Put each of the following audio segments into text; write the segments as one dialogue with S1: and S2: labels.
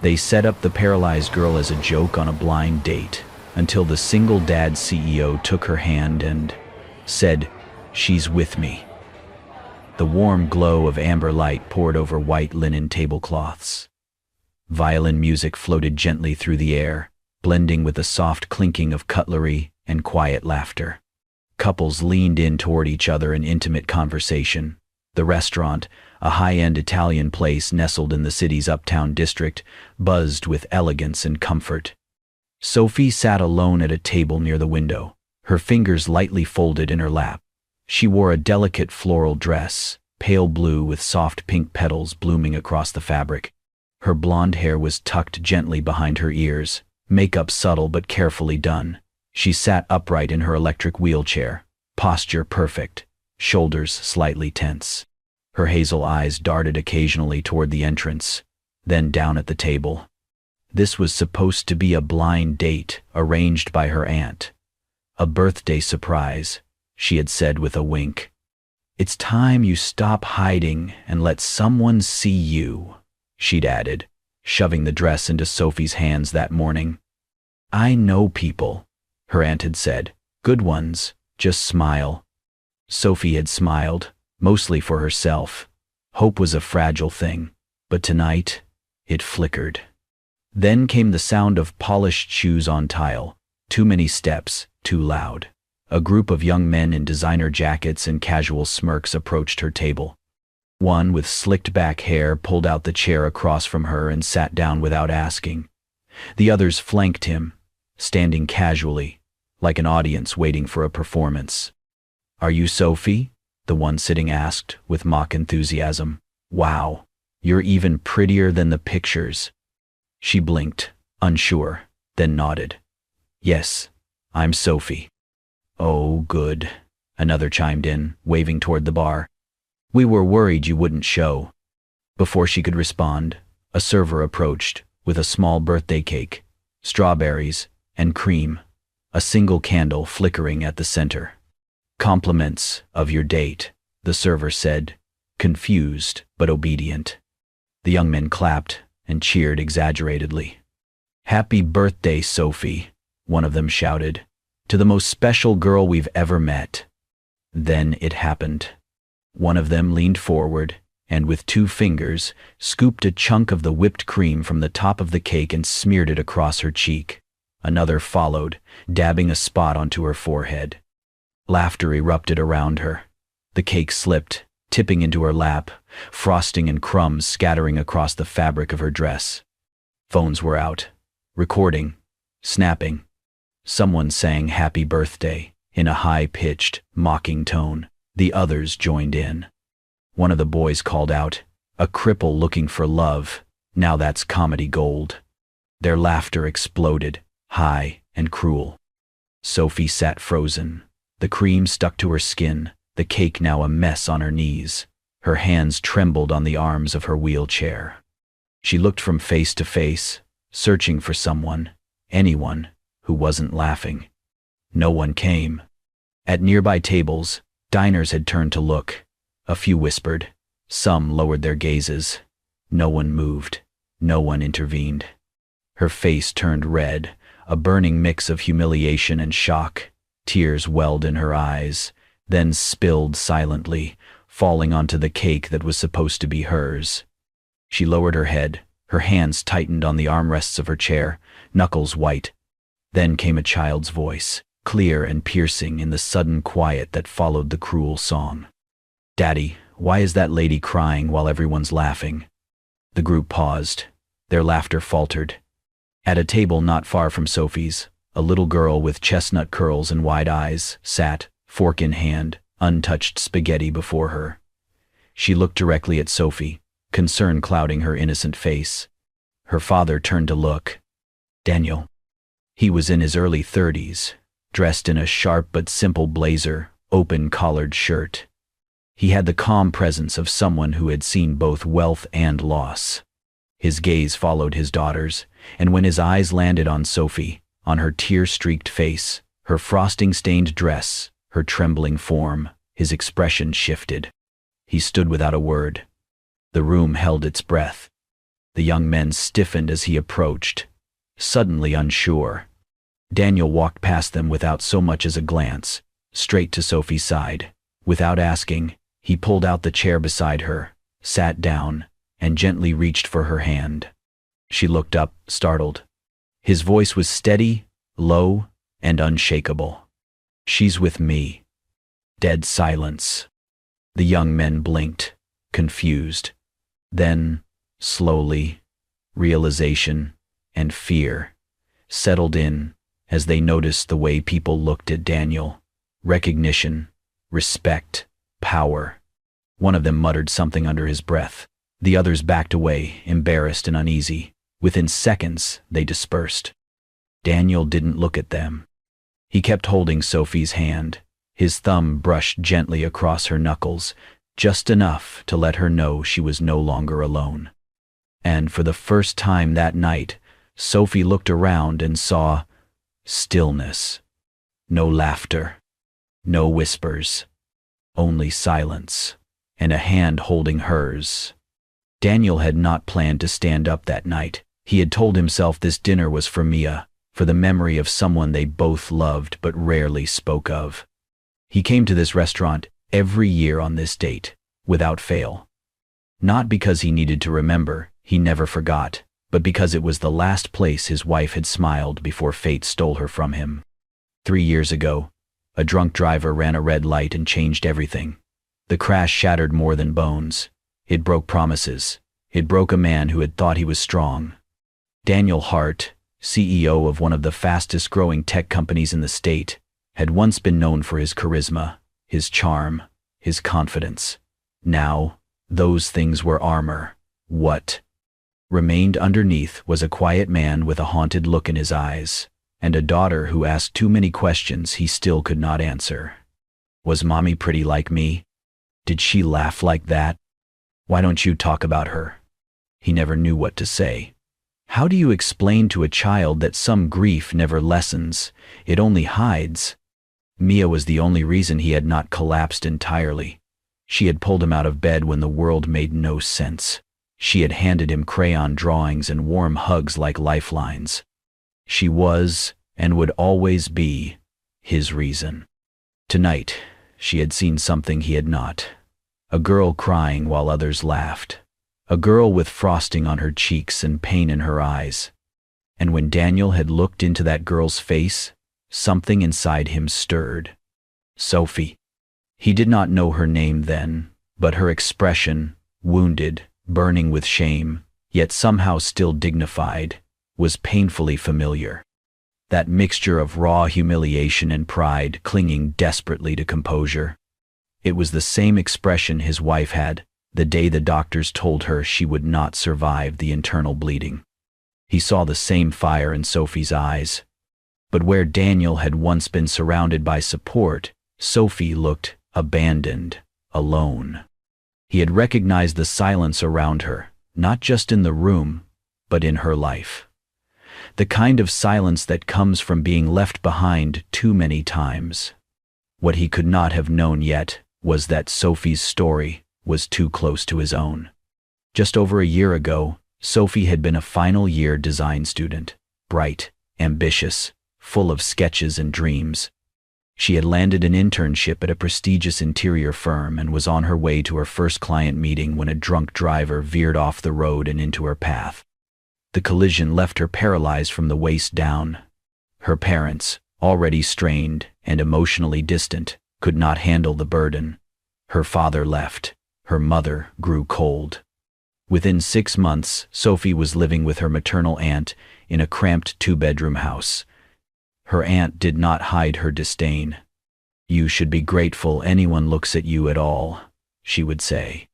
S1: They set up the paralyzed girl as a joke on a blind date until the single dad CEO took her hand and said, "She's with me." The warm glow of amber light poured over white linen tablecloths. Violin music floated gently through the air, blending with the soft clinking of cutlery and quiet laughter. Couples leaned in toward each other in intimate conversation. The restaurant, a high-end Italian place nestled in the city's uptown district, buzzed with elegance and comfort. Sophie sat alone at a table near the window, her fingers lightly folded in her lap. She wore a delicate floral dress, pale blue with soft pink petals blooming across the fabric. Her blonde hair was tucked gently behind her ears, makeup subtle but carefully done. She sat upright in her electric wheelchair, posture perfect, shoulders slightly tense. Her hazel eyes darted occasionally toward the entrance, then down at the table. This was supposed to be a blind date arranged by her aunt. A birthday surprise, she had said with a wink. "It's time you stop hiding and let someone see you," she'd added, shoving the dress into Sophie's hands that morning. "I know people," her aunt had said. "Good ones, just smile." Sophie had smiled, mostly for herself. Hope was a fragile thing, but tonight, it flickered. Then came the sound of polished shoes on tile. Too many steps, too loud. A group of young men in designer jackets and casual smirks approached her table. One with slicked back hair pulled out the chair across from her and sat down without asking. The others flanked him, standing casually, like an audience waiting for a performance. "Are you Sophie?" the one sitting asked, with mock enthusiasm. "Wow, you're even prettier than the pictures." She blinked, unsure, then nodded. "Yes, I'm Sophie." "Oh, good," another chimed in, waving toward the bar. "We were worried you wouldn't show." Before she could respond, a server approached with a small birthday cake, strawberries, and cream, a single candle flickering at the center. "Compliments of your date," the server said, confused but obedient. The young men clapped and cheered exaggeratedly. "Happy birthday, Sophie," one of them shouted, "to the most special girl we've ever met." Then it happened. One of them leaned forward and with 2 fingers scooped a chunk of the whipped cream from the top of the cake and smeared it across her cheek. Another followed, dabbing a spot onto her forehead. Laughter erupted around her. The cake slipped, tipping into her lap, frosting and crumbs scattering across the fabric of her dress. Phones were out, recording, snapping. Someone sang "Happy Birthday" in a high-pitched, mocking tone. The others joined in. One of the boys called out, "A cripple looking for love, now that's comedy gold." Their laughter exploded, high and cruel. Sophie sat frozen. The cream stuck to her skin, the cake now a mess on her knees. Her hands trembled on the arms of her wheelchair. She looked from face to face, searching for someone, anyone, who wasn't laughing. No one came. At nearby tables, diners had turned to look. A few whispered. Some lowered their gazes. No one moved. No one intervened. Her face turned red, a burning mix of humiliation and shock. Tears welled in her eyes, then spilled silently, falling onto the cake that was supposed to be hers. She lowered her head, her hands tightened on the armrests of her chair, knuckles white. Then came a child's voice, clear and piercing in the sudden quiet that followed the cruel song. "Daddy, why is that lady crying while everyone's laughing?" The group paused. Their laughter faltered. At a table not far from Sophie's, a little girl with chestnut curls and wide eyes sat, fork in hand, untouched spaghetti before her. She looked directly at Sophie, concern clouding her innocent face. Her father turned to look. Daniel. He was in his early 30s, dressed in a sharp but simple blazer, open-collared shirt. He had the calm presence of someone who had seen both wealth and loss. His gaze followed his daughter's, and when his eyes landed on Sophie, on her tear-streaked face, her frosting-stained dress, her trembling form, his expression shifted. He stood without a word. The room held its breath. The young men stiffened as he approached, suddenly unsure. Daniel walked past them without so much as a glance, straight to Sophie's side. Without asking, he pulled out the chair beside her, sat down, and gently reached for her hand. She looked up, startled. His voice was steady, low, and unshakable. "She's with me." Dead silence. The young men blinked, confused. Then, slowly, realization and fear settled in as they noticed the way people looked at Daniel. Recognition, respect, power. One of them muttered something under his breath. The others backed away, embarrassed and uneasy. Within seconds, they dispersed. Daniel didn't look at them. He kept holding Sophie's hand. His thumb brushed gently across her knuckles, just enough to let her know she was no longer alone. And for the first time that night, Sophie looked around and saw stillness. No laughter, no whispers, only silence, and a hand holding hers. Daniel had not planned to stand up that night. He had told himself this dinner was for Mia, for the memory of someone they both loved but rarely spoke of. He came to this restaurant every year on this date, without fail. Not because he needed to remember, he never forgot, but because it was the last place his wife had smiled before fate stole her from him. 3 years ago, a drunk driver ran a red light and changed everything. The crash shattered more than bones. It broke promises. It broke a man who had thought he was strong. Daniel Hart, CEO of one of the fastest-growing tech companies in the state, had once been known for his charisma, his charm, his confidence. Now, those things were armor. What remained underneath was a quiet man with a haunted look in his eyes, and a daughter who asked too many questions he still could not answer. Was Mommy pretty like me? Did she laugh like that? Why don't you talk about her? He never knew what to say. How do you explain to a child that some grief never lessens, it only hides? Mia was the only reason he had not collapsed entirely. She had pulled him out of bed when the world made no sense. She had handed him crayon drawings and warm hugs like lifelines. She was, and would always be, his reason. Tonight, she had seen something he had not. A girl crying while others laughed. A girl with frosting on her cheeks and pain in her eyes. And when Daniel had looked into that girl's face, something inside him stirred. Sophie. He did not know her name then, but her expression, wounded, burning with shame, yet somehow still dignified, was painfully familiar. That mixture of raw humiliation and pride clinging desperately to composure. It was the same expression his wife had the day the doctors told her she would not survive the internal bleeding. He saw the same fire in Sophie's eyes. But where Daniel had once been surrounded by support, Sophie looked abandoned, alone. He had recognized the silence around her, not just in the room, but in her life. The kind of silence that comes from being left behind too many times. What he could not have known yet was that Sophie's story was too close to his own. Just over a year ago, Sophie had been a final-year design student, bright, ambitious, full of sketches and dreams. She had landed an internship at a prestigious interior firm and was on her way to her first client meeting when a drunk driver veered off the road and into her path. The collision left her paralyzed from the waist down. Her parents, already strained and emotionally distant, could not handle the burden. Her father left. Her mother grew cold. Within 6 months, Sophie was living with her maternal aunt in a cramped 2-bedroom house. Her aunt did not hide her disdain. "You should be grateful anyone looks at you at all," she would say.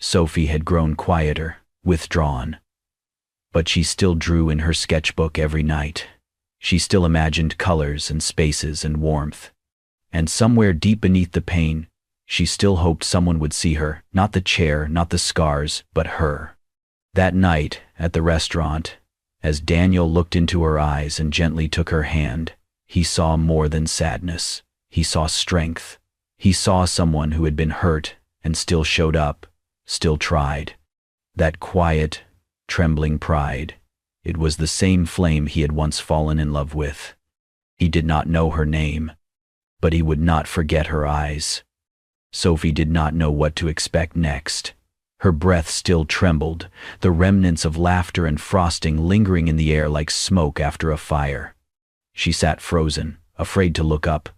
S1: Sophie had grown quieter, withdrawn. But she still drew in her sketchbook every night. She still imagined colors and spaces and warmth. And somewhere deep beneath the pain, she still hoped someone would see her, not the chair, not the scars, but her. That night, at the restaurant, as Daniel looked into her eyes and gently took her hand, he saw more than sadness. He saw strength. He saw someone who had been hurt and still showed up, still tried. That quiet, trembling pride. It was the same flame he had once fallen in love with. He did not know her name, but he would not forget her eyes. Sophie did not know what to expect next. Her breath still trembled, the remnants of laughter and frosting lingering in the air like smoke after a fire. She sat frozen, afraid to look up,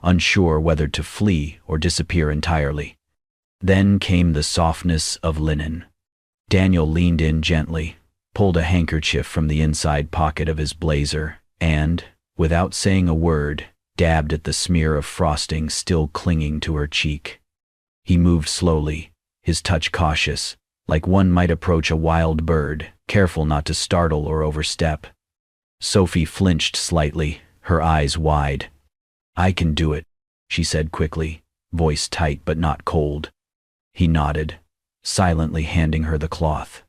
S1: unsure whether to flee or disappear entirely. Then came the softness of linen. Daniel leaned in gently, pulled a handkerchief from the inside pocket of his blazer, and, without saying a word, dabbed at the smear of frosting still clinging to her cheek. He moved slowly, his touch cautious, like one might approach a wild bird, careful not to startle or overstep. Sophie flinched slightly, her eyes wide. "I can do it," she said quickly, voice tight but not cold. He nodded, silently handing her the cloth.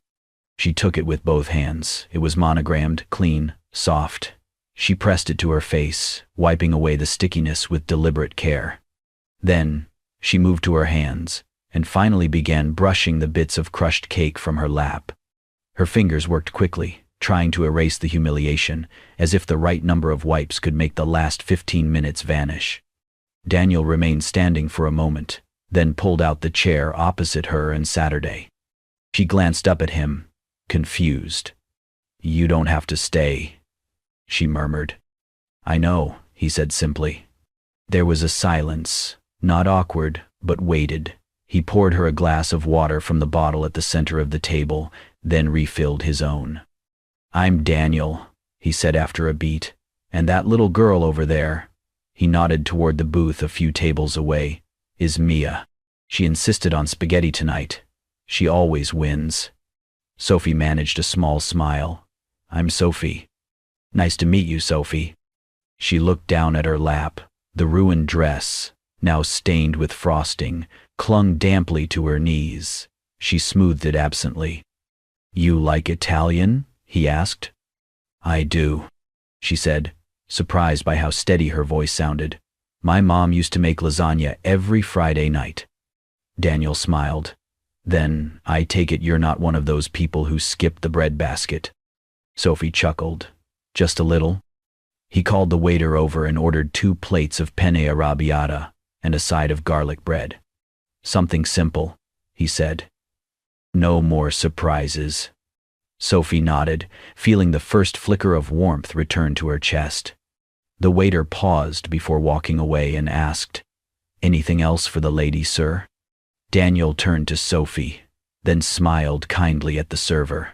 S1: She took it with both hands. It was monogrammed, clean, soft. She pressed it to her face, wiping away the stickiness with deliberate care. Then, she moved to her hands, and finally began brushing the bits of crushed cake from her lap. Her fingers worked quickly, trying to erase the humiliation, as if the right number of wipes could make the last 15 minutes vanish. Daniel remained standing for a moment, then pulled out the chair opposite her and Saturday. She glanced up at him, confused. "You don't have to stay," she murmured. "I know," he said simply. There was a silence, not awkward, but weighted. He poured her a glass of water from the bottle at the center of the table, then refilled his own. "I'm Daniel," he said after a beat, "and that little girl over there," he nodded toward the booth a few tables away, "is Mia. She insisted on spaghetti tonight. She always wins." Sophie managed a small smile. "I'm Sophie." "Nice to meet you, Sophie." She looked down at her lap. The ruined dress, now stained with frosting, clung damply to her knees. She smoothed it absently. "You like Italian?" he asked. "I do," she said, surprised by how steady her voice sounded. "My mom used to make lasagna every Friday night." Daniel smiled. "Then, I take it you're not one of those people who skip the bread basket." Sophie chuckled. "Just a little." He called the waiter over and ordered 2 plates of penne arrabbiata and a side of garlic bread. "Something simple," he said. "No more surprises." Sophie nodded, feeling the first flicker of warmth return to her chest. The waiter paused before walking away and asked, "Anything else for the lady, sir?" Daniel turned to Sophie, then smiled kindly at the server.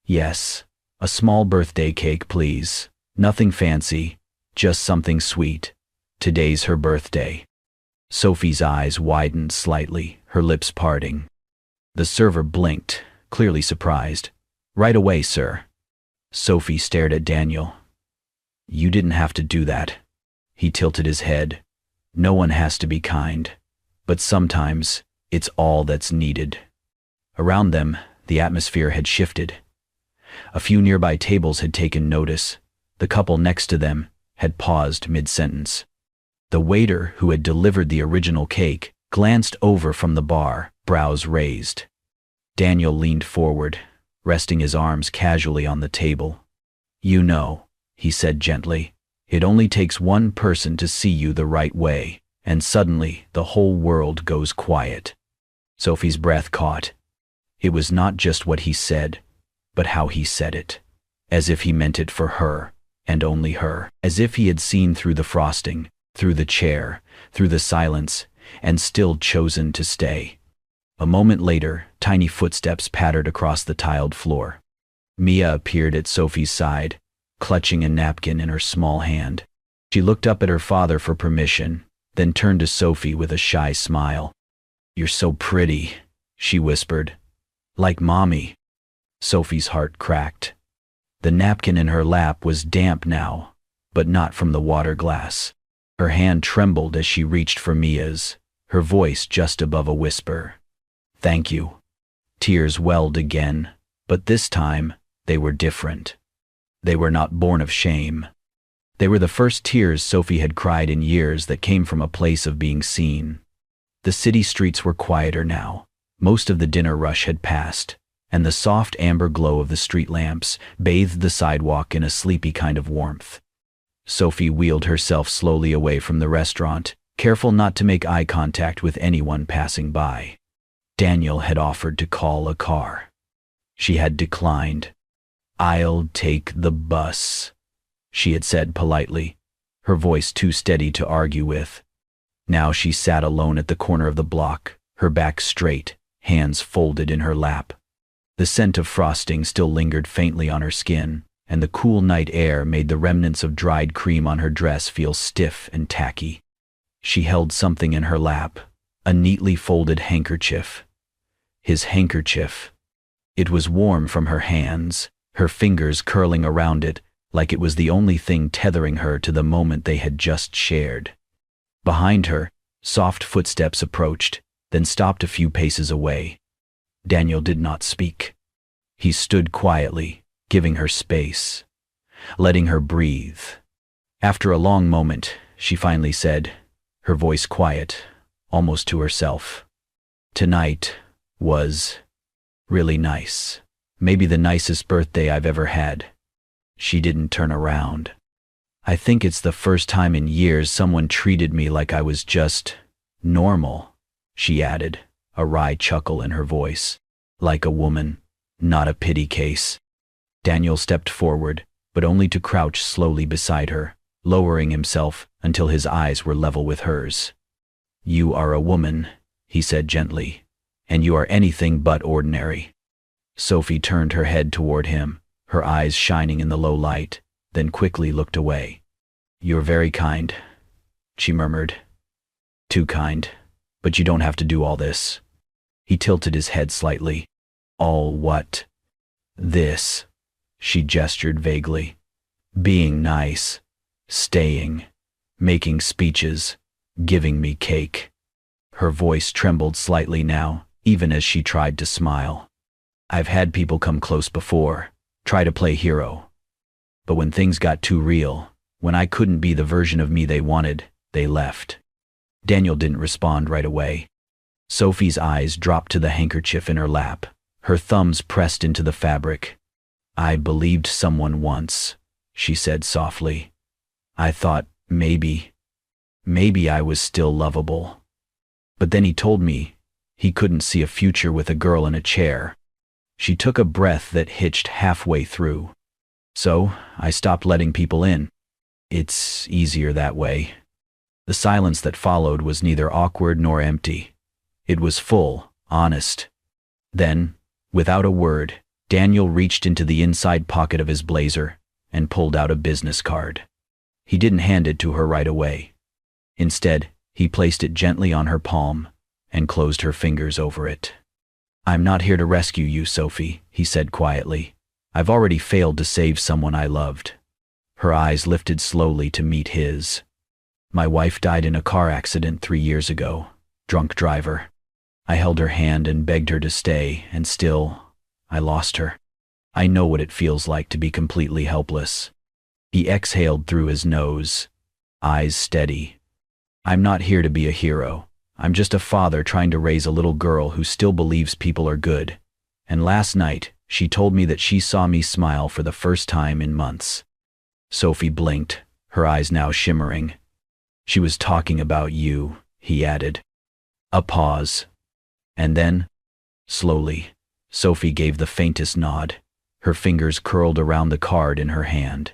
S1: "Yes, a small birthday cake, please. Nothing fancy, just something sweet. Today's her birthday." Sophie's eyes widened slightly, her lips parting. The server blinked, clearly surprised. "Right away, sir." Sophie stared at Daniel. "You didn't have to do that." He tilted his head. "No one has to be kind, but sometimes it's all that's needed." Around them, the atmosphere had shifted. A few nearby tables had taken notice. The couple next to them had paused mid-sentence. The waiter who had delivered the original cake glanced over from the bar, brows raised. Daniel leaned forward, resting his arms casually on the table. "You know," he said gently, "it only takes one person to see you the right way, and suddenly the whole world goes quiet." Sophie's breath caught. It was not just what he said, but how he said it, as if he meant it for her, and only her, as if he had seen through the frosting, through the chair, through the silence, and still chosen to stay. A moment later, tiny footsteps pattered across the tiled floor. Mia appeared at Sophie's side, clutching a napkin in her small hand. She looked up at her father for permission, then turned to Sophie with a shy smile. "You're so pretty," she whispered. "Like Mommy." Sophie's heart cracked. The napkin in her lap was damp now, but not from the water glass. Her hand trembled as she reached for Mia's, her voice just above a whisper. "Thank you." Tears welled again, but this time they were different. They were not born of shame. They were the first tears Sophie had cried in years that came from a place of being seen. The city streets were quieter now. Most of the dinner rush had passed, and the soft amber glow of the street lamps bathed the sidewalk in a sleepy kind of warmth. Sophie wheeled herself slowly away from the restaurant, careful not to make eye contact with anyone passing by. Daniel had offered to call a car. She had declined. "I'll take the bus," she had said politely, her voice too steady to argue with. Now she sat alone at the corner of the block, her back straight, hands folded in her lap. The scent of frosting still lingered faintly on her skin, and the cool night air made the remnants of dried cream on her dress feel stiff and tacky. She held something in her lap, a neatly folded handkerchief. His handkerchief. It was warm from her hands, her fingers curling around it like it was the only thing tethering her to the moment they had just shared. Behind her, soft footsteps approached, then stopped a few paces away. Daniel did not speak. He stood quietly, giving her space, letting her breathe. After a long moment, she finally said, her voice quiet, almost to herself, "Tonight was really nice. Maybe the nicest birthday I've ever had." She didn't turn around. "I think it's the first time in years someone treated me like I was just normal," she added, a wry chuckle in her voice. "Like a woman, not a pity case." Daniel stepped forward, but only to crouch slowly beside her, lowering himself until his eyes were level with hers. "You are a woman," he said gently, "and you are anything but ordinary." Sophie turned her head toward him, her eyes shining in the low light, then quickly looked away. "You're very kind," she murmured. "Too kind, but you don't have to do all this." He tilted his head slightly. "All what?" "This," she gestured vaguely. "Being nice, staying, making speeches, giving me cake." Her voice trembled slightly now, even as she tried to smile. "I've had people come close before, try to play hero. But when things got too real, when I couldn't be the version of me they wanted, they left." Daniel didn't respond right away. Sophie's eyes dropped to the handkerchief in her lap, her thumbs pressed into the fabric. "I believed someone once," she said softly. "I thought maybe I was still lovable. But then he told me he couldn't see a future with a girl in a chair." She took a breath that hitched halfway through. "So I stopped letting people in. It's easier that way." The silence that followed was neither awkward nor empty. It was full, honest. Then, without a word, Daniel reached into the inside pocket of his blazer and pulled out a business card. He didn't hand it to her right away. Instead, he placed it gently on her palm and closed her fingers over it. "I'm not here to rescue you, Sophie," he said quietly. "I've already failed to save someone I loved." Her eyes lifted slowly to meet his. "My wife died in a car accident 3 years ago. Drunk driver. I held her hand and begged her to stay, and still, I lost her. I know what it feels like to be completely helpless." He exhaled through his nose, eyes steady. "I'm not here to be a hero. I'm just a father trying to raise a little girl who still believes people are good. And last night, she told me that she saw me smile for the first time in months." Sophie blinked, her eyes now shimmering. "She was talking about you," he added. A pause. And then, slowly, Sophie gave the faintest nod, her fingers curled around the card in her hand.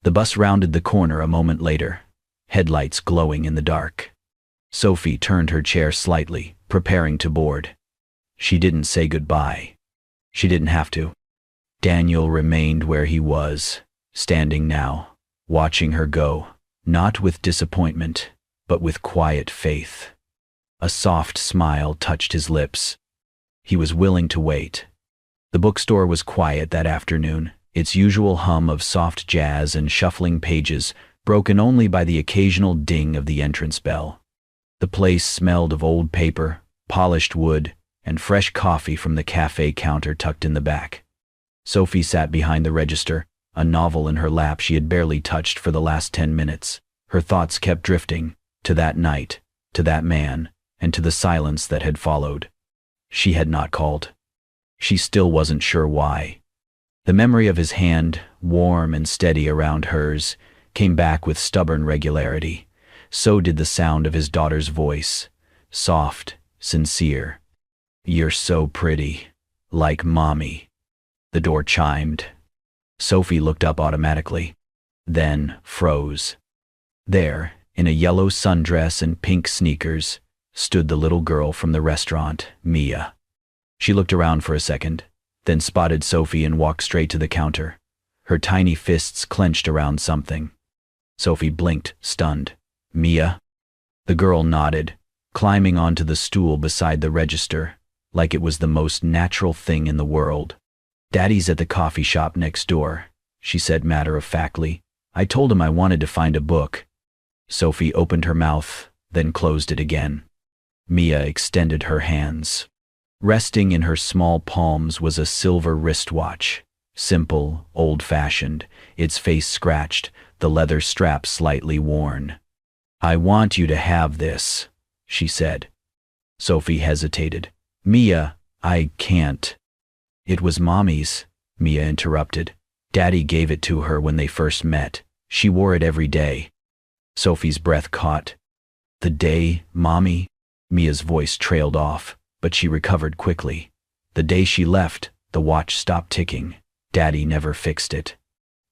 S1: The bus rounded the corner a moment later, headlights glowing in the dark. Sophie turned her chair slightly, preparing to board. She didn't say goodbye. She didn't have to. Daniel remained where he was, standing now, watching her go, not with disappointment, but with quiet faith. A soft smile touched his lips. He was willing to wait. The bookstore was quiet that afternoon, its usual hum of soft jazz and shuffling pages broken only by the occasional ding of the entrance bell. The place smelled of old paper, polished wood, and fresh coffee from the cafe counter tucked in the back. Sophie sat behind the register, a novel in her lap she had barely touched for the last 10 minutes. Her thoughts kept drifting, to that night, to that man, and to the silence that had followed. She had not called. She still wasn't sure why. The memory of his hand, warm and steady around hers, came back with stubborn regularity. So did the sound of his daughter's voice, soft, sincere. "You're so pretty, like Mommy." The door chimed. Sophie looked up automatically, then froze. There, in a yellow sundress and pink sneakers, stood the little girl from the restaurant, Mia. She looked around for a second, then spotted Sophie and walked straight to the counter, her tiny fists clenched around something. Sophie blinked, stunned. "Mia?" The girl nodded, climbing onto the stool beside the register, like it was the most natural thing in the world. "Daddy's at the coffee shop next door," she said matter-of-factly. "I told him I wanted to find a book." Sophie opened her mouth, then closed it again. Mia extended her hands. Resting in her small palms was a silver wristwatch, simple, old-fashioned, its face scratched, the leather strap slightly worn. "I want you to have this," she said. Sophie hesitated. "Mia, I can't." "It was Mommy's," Mia interrupted. "Daddy gave it to her when they first met. She wore it every day." Sophie's breath caught. "The day, Mommy?" Mia's voice trailed off, but she recovered quickly. "The day she left, the watch stopped ticking. Daddy never fixed it."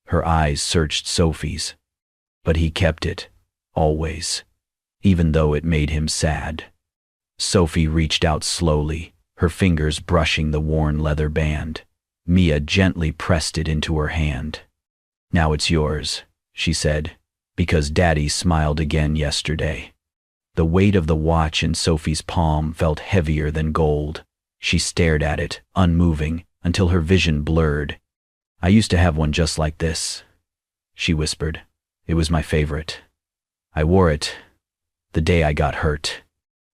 S1: Her eyes searched Sophie's. "But he kept it, always, even though it made him sad." Sophie reached out slowly, her fingers brushing the worn leather band. Mia gently pressed it into her hand. "Now it's yours," she said, "because Daddy smiled again yesterday." The weight of the watch in Sophie's palm felt heavier than gold. She stared at it, unmoving, until her vision blurred. "I used to have one just like this," she whispered. "It was my favorite. I wore it the day I got hurt."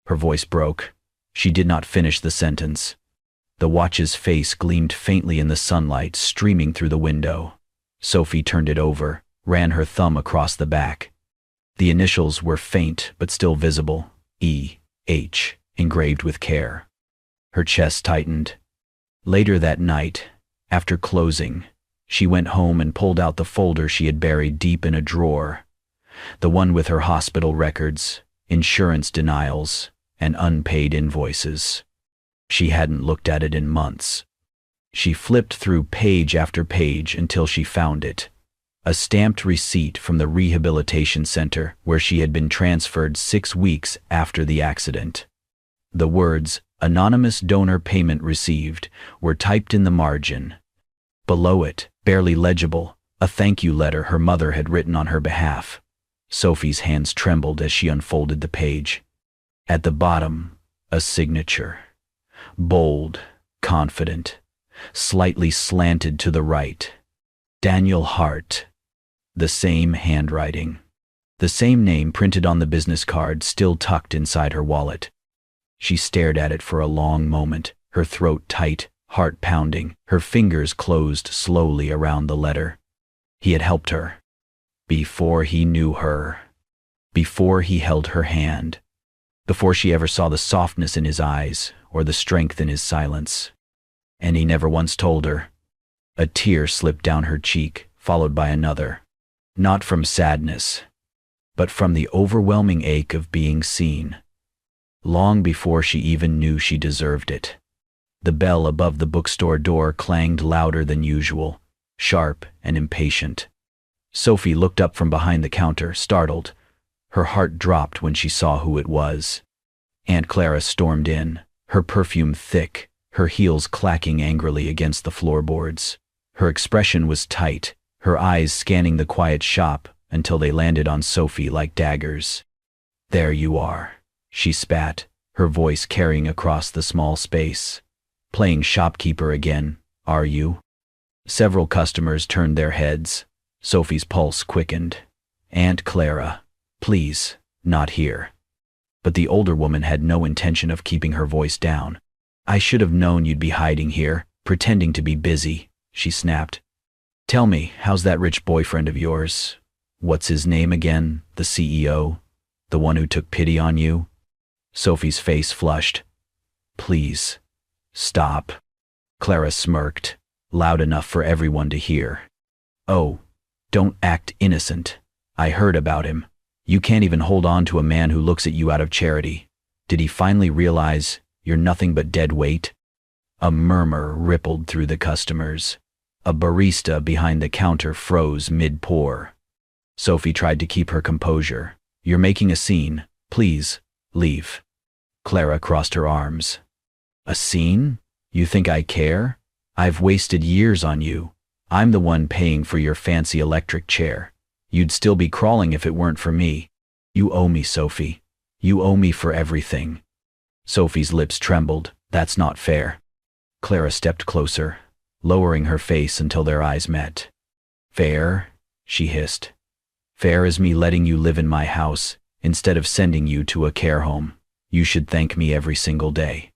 S1: Her voice broke. She did not finish the sentence. The watch's face gleamed faintly in the sunlight streaming through the window. Sophie turned it over, ran her thumb across the back. The initials were faint but still visible, E.H., engraved with care. Her chest tightened. Later that night, after closing, she went home and pulled out the folder she had buried deep in a drawer, the one with her hospital records, insurance denials, and unpaid invoices. She hadn't looked at it in months. She flipped through page after page until she found it. A stamped receipt from the rehabilitation center where she had been transferred 6 weeks after the accident. The words, "Anonymous donor payment received," were typed in the margin. Below it, barely legible, a thank you letter her mother had written on her behalf. Sophie's hands trembled as she unfolded the page. At the bottom, a signature. Bold, confident, slightly slanted to the right. Daniel Hart. The same handwriting. The same name printed on the business card still tucked inside her wallet. She stared at it for a long moment, her throat tight, heart pounding, her fingers closed slowly around the letter. He had helped her. Before he knew her. Before he held her hand. Before she ever saw the softness in his eyes or the strength in his silence. And he never once told her. A tear slipped down her cheek, followed by another. Not from sadness, but from the overwhelming ache of being seen. Long before she even knew she deserved it. The bell above the bookstore door clanged louder than usual, sharp and impatient. Sophie looked up from behind the counter, startled. Her heart dropped when she saw who it was. Aunt Clara stormed in, her perfume thick, her heels clacking angrily against the floorboards. Her expression was tight, her eyes scanning the quiet shop until they landed on Sophie like daggers. "There you are," she spat, her voice carrying across the small space. "Playing shopkeeper again, are you?" Several customers turned their heads. Sophie's pulse quickened. "Aunt Clara, please, not here." But the older woman had no intention of keeping her voice down. "I should have known you'd be hiding here, pretending to be busy," she snapped. "Tell me, how's that rich boyfriend of yours? What's his name again? The CEO? The one who took pity on you?" Sophie's face flushed. "Please, stop." Clara smirked, loud enough for everyone to hear. "Oh, don't act innocent. I heard about him. You can't even hold on to a man who looks at you out of charity. Did he finally realize you're nothing but dead weight?" A murmur rippled through the customers. A barista behind the counter froze mid-pour. Sophie tried to keep her composure. "You're making a scene. Please, leave." Clara crossed her arms. "A scene? You think I care? I've wasted years on you. I'm the one paying for your fancy electric chair. You'd still be crawling if it weren't for me. You owe me, Sophie. You owe me for everything." Sophie's lips trembled. "That's not fair." Clara stepped closer, lowering her face until their eyes met. "Fair?" she hissed. "Fair is me letting you live in my house instead of sending you to a care home. You should thank me every single day."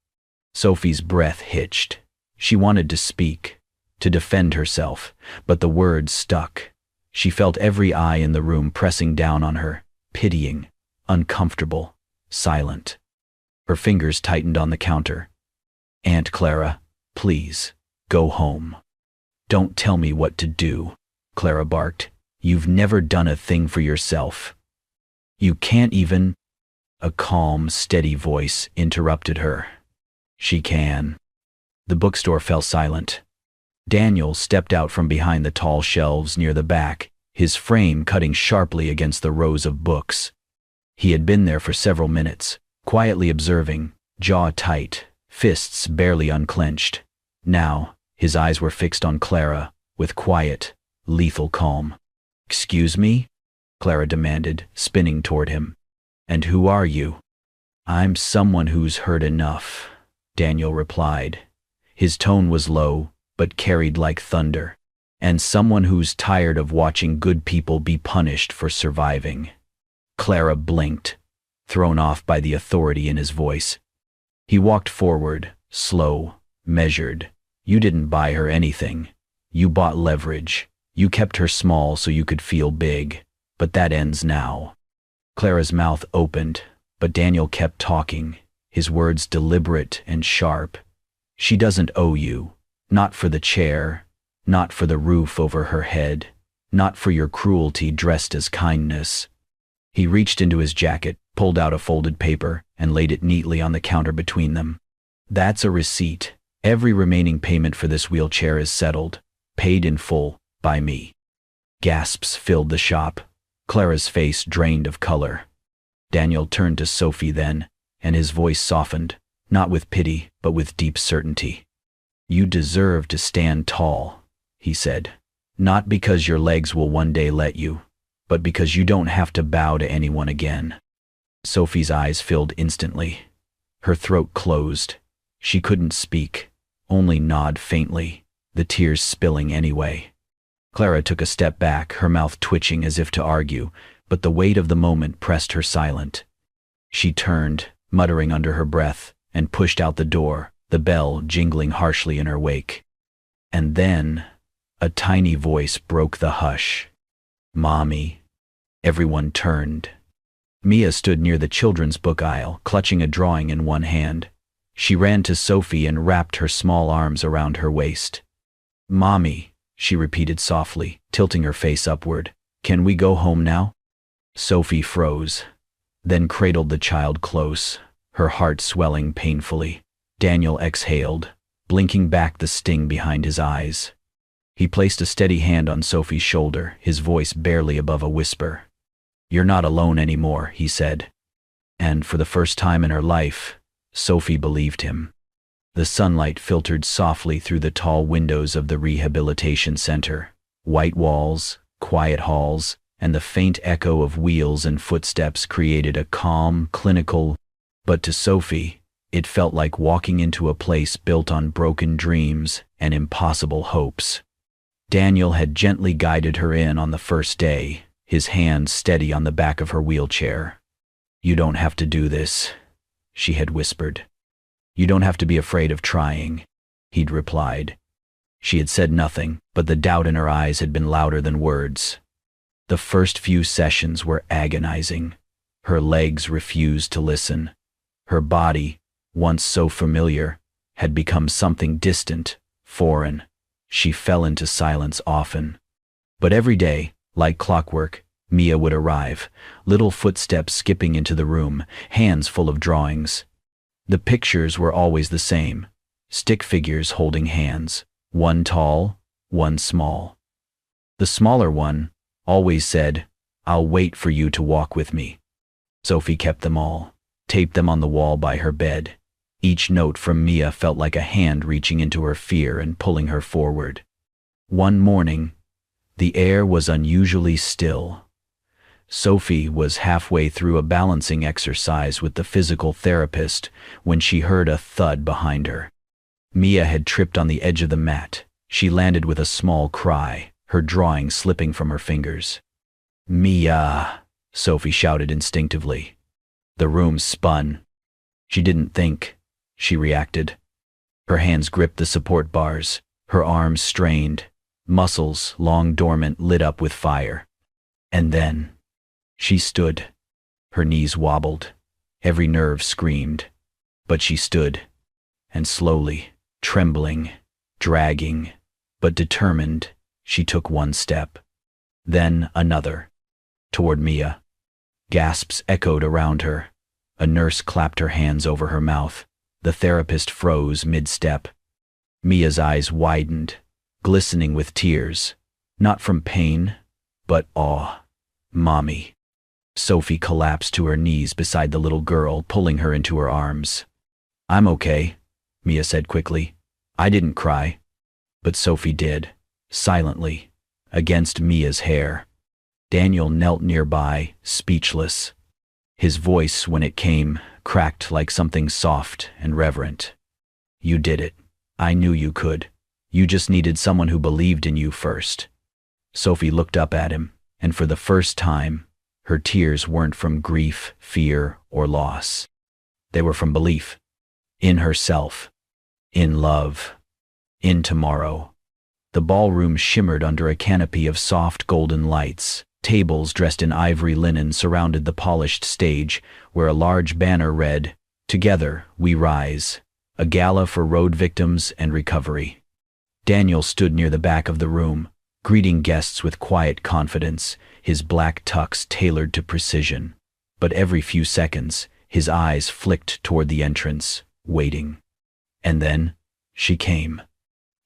S1: Sophie's breath hitched. She wanted to speak, to defend herself, but the words stuck. She felt every eye in the room pressing down on her, pitying, uncomfortable, silent. Her fingers tightened on the counter. "Aunt Clara, please, go home." "Don't tell me what to do," Clara barked. "You've never done a thing for yourself. You can't even—" A calm, steady voice interrupted her. "She can." The bookstore fell silent. Daniel stepped out from behind the tall shelves near the back, his frame cutting sharply against the rows of books. He had been there for several minutes, quietly observing, jaw tight, fists barely unclenched. Now, his eyes were fixed on Clara, with quiet, lethal calm. "Excuse me?" Clara demanded, spinning toward him. "And who are you?" "I'm someone who's heard enough," Daniel replied. His tone was low, but carried like thunder. "And someone who's tired of watching good people be punished for surviving." Clara blinked, thrown off by the authority in his voice. He walked forward, slow, measured. "You didn't buy her anything. You bought leverage. You kept her small so you could feel big. But that ends now." Clara's mouth opened, but Daniel kept talking, his words deliberate and sharp. "She doesn't owe you. Not for the chair, not for the roof over her head, not for your cruelty dressed as kindness." He reached into his jacket, pulled out a folded paper, and laid it neatly on the counter between them. "That's a receipt. Every remaining payment for this wheelchair is settled, paid in full, by me." Gasps filled the shop. Clara's face drained of color. Daniel turned to Sophie then, and his voice softened, not with pity, but with deep certainty. "You deserve to stand tall," he said. "Not because your legs will one day let you, but because you don't have to bow to anyone again." Sophie's eyes filled instantly. Her throat closed. She couldn't speak, only nod faintly, the tears spilling anyway. Clara took a step back, her mouth twitching as if to argue, but the weight of the moment pressed her silent. She turned, muttering under her breath, and pushed out the door, the bell jingling harshly in her wake. And then, a tiny voice broke the hush. "Mommy." Everyone turned. Mia stood near the children's book aisle, clutching a drawing in one hand. She ran to Sophie and wrapped her small arms around her waist. "Mommy," she repeated softly, tilting her face upward. "Can we go home now?" Sophie froze, then cradled the child close, her heart swelling painfully. Daniel exhaled, blinking back the sting behind his eyes. He placed a steady hand on Sophie's shoulder, his voice barely above a whisper. "You're not alone anymore," he said. And for the first time in her life, Sophie believed him. The sunlight filtered softly through the tall windows of the rehabilitation center. White walls, quiet halls, and the faint echo of wheels and footsteps created a calm, clinical, but to Sophie, it felt like walking into a place built on broken dreams and impossible hopes. Daniel had gently guided her in on the first day, his hand steady on the back of her wheelchair. "You don't have to do this," she had whispered. "You don't have to be afraid of trying," he'd replied. She had said nothing, but the doubt in her eyes had been louder than words. The first few sessions were agonizing. Her legs refused to listen. Her body, once so familiar, had become something distant, foreign. She fell into silence often. But every day, like clockwork, Mia would arrive, little footsteps skipping into the room, hands full of drawings. The pictures were always the same, stick figures holding hands, one tall, one small. The smaller one always said, "I'll wait for you to walk with me." Sophie kept them all, taped them on the wall by her bed. Each note from Mia felt like a hand reaching into her fear and pulling her forward. One morning, the air was unusually still. Sophie was halfway through a balancing exercise with the physical therapist when she heard a thud behind her. Mia had tripped on the edge of the mat. She landed with a small cry, her drawing slipping from her fingers. "Mia!" Sophie shouted instinctively. The room spun. She didn't think. She reacted. Her hands gripped the support bars, her arms strained, muscles, long dormant, lit up with fire. And then she stood. Her knees wobbled. Every nerve screamed. But she stood. And slowly, trembling, dragging, but determined, she took one step. Then another. Toward Mia. Gasps echoed around her. A nurse clapped her hands over her mouth. The therapist froze mid-step. Mia's eyes widened, glistening with tears. Not from pain, but awe. "Mommy." Sophie collapsed to her knees beside the little girl, pulling her into her arms. "I'm okay," Mia said quickly. "I didn't cry." But Sophie did, silently, against Mia's hair. Daniel knelt nearby, speechless. His voice, when it came, cracked like something soft and reverent. "You did it. I knew you could. You just needed someone who believed in you first." Sophie looked up at him, and for the first time, her tears weren't from grief, fear, or loss. They were from belief. In herself. In love. In tomorrow. The ballroom shimmered under a canopy of soft golden lights. Tables dressed in ivory linen surrounded the polished stage, where a large banner read, "Together we rise, a gala for road victims and recovery." Daniel stood near the back of the room, greeting guests with quiet confidence, his black tux tailored to precision. But every few seconds, his eyes flicked toward the entrance, waiting. And then, she came.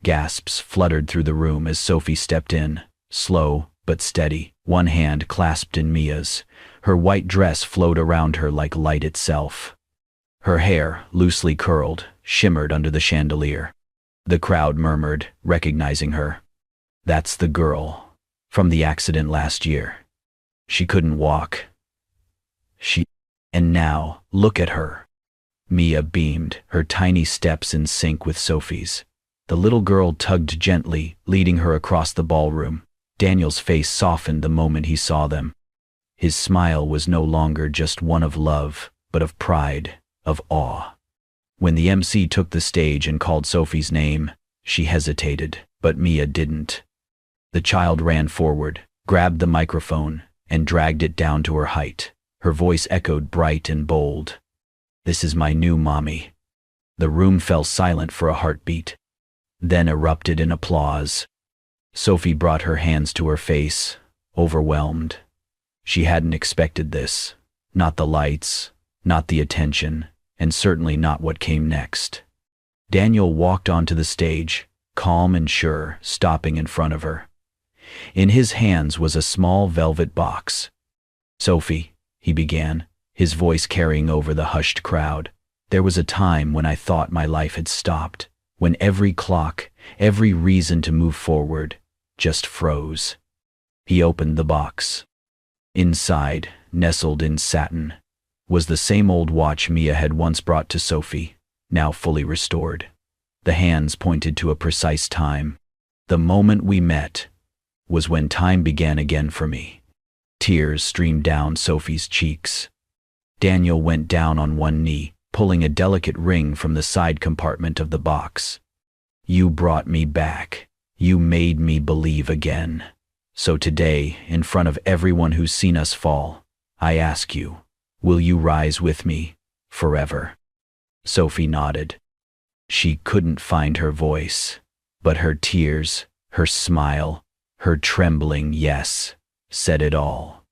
S1: Gasps fluttered through the room as Sophie stepped in, slow but steady, one hand clasped in Mia's. Her white dress flowed around her like light itself. Her hair, loosely curled, shimmered under the chandelier. The crowd murmured, recognizing her. "That's the girl from the accident last year. She couldn't walk. And now, look at her." Mia beamed, her tiny steps in sync with Sophie's. The little girl tugged gently, leading her across the ballroom. Daniel's face softened the moment he saw them. His smile was no longer just one of love, but of pride, of awe. When the MC took the stage and called Sophie's name, she hesitated, but Mia didn't. The child ran forward, grabbed the microphone, and dragged it down to her height. Her voice echoed bright and bold. "This is my new mommy." The room fell silent for a heartbeat, then erupted in applause. Sophie brought her hands to her face, overwhelmed. She hadn't expected this. Not the lights, not the attention, and certainly not what came next. Daniel walked onto the stage, calm and sure, stopping in front of her. In his hands was a small velvet box. "Sophie," he began, his voice carrying over the hushed crowd, "there was a time when I thought my life had stopped, when every clock, every reason to move forward, just froze." He opened the box. Inside, nestled in satin, was the same old watch Mia had once brought to Sophie, now fully restored. The hands pointed to a precise time. "The moment we met was when time began again for me." Tears streamed down Sophie's cheeks. Daniel went down on one knee, pulling a delicate ring from the side compartment of the box. "You brought me back. You made me believe again. So today, in front of everyone who's seen us fall, I ask you, will you rise with me, forever?" Sophie nodded. She couldn't find her voice. But her tears, her smile, her trembling yes, said it all.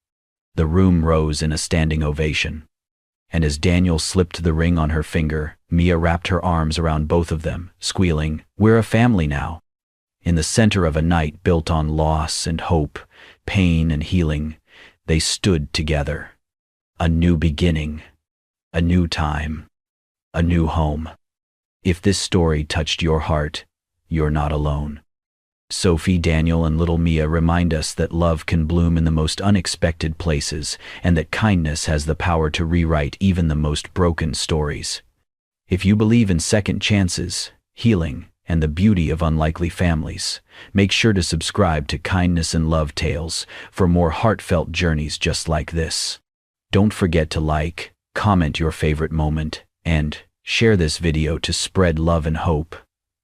S1: The room rose in a standing ovation. And as Daniel slipped the ring on her finger, Mia wrapped her arms around both of them, squealing, "We're a family now." In the center of a night built on loss and hope, pain and healing, they stood together. A new beginning, a new time, a new home. If this story touched your heart, you're not alone. Sophie, Daniel, and little Mia remind us that love can bloom in the most unexpected places and that kindness has the power to rewrite even the most broken stories. If you believe in second chances, healing, and the beauty of unlikely families, make sure to subscribe to Kindness and Love Tales for more heartfelt journeys just like this. Don't forget to like, comment your favorite moment, and share this video to spread love and hope,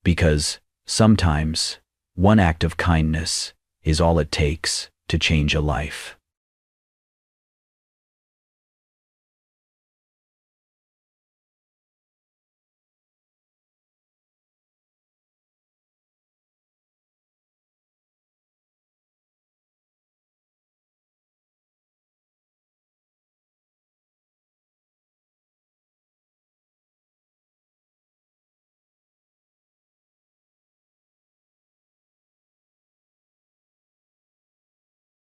S1: because sometimes one act of kindness is all it takes to change a life.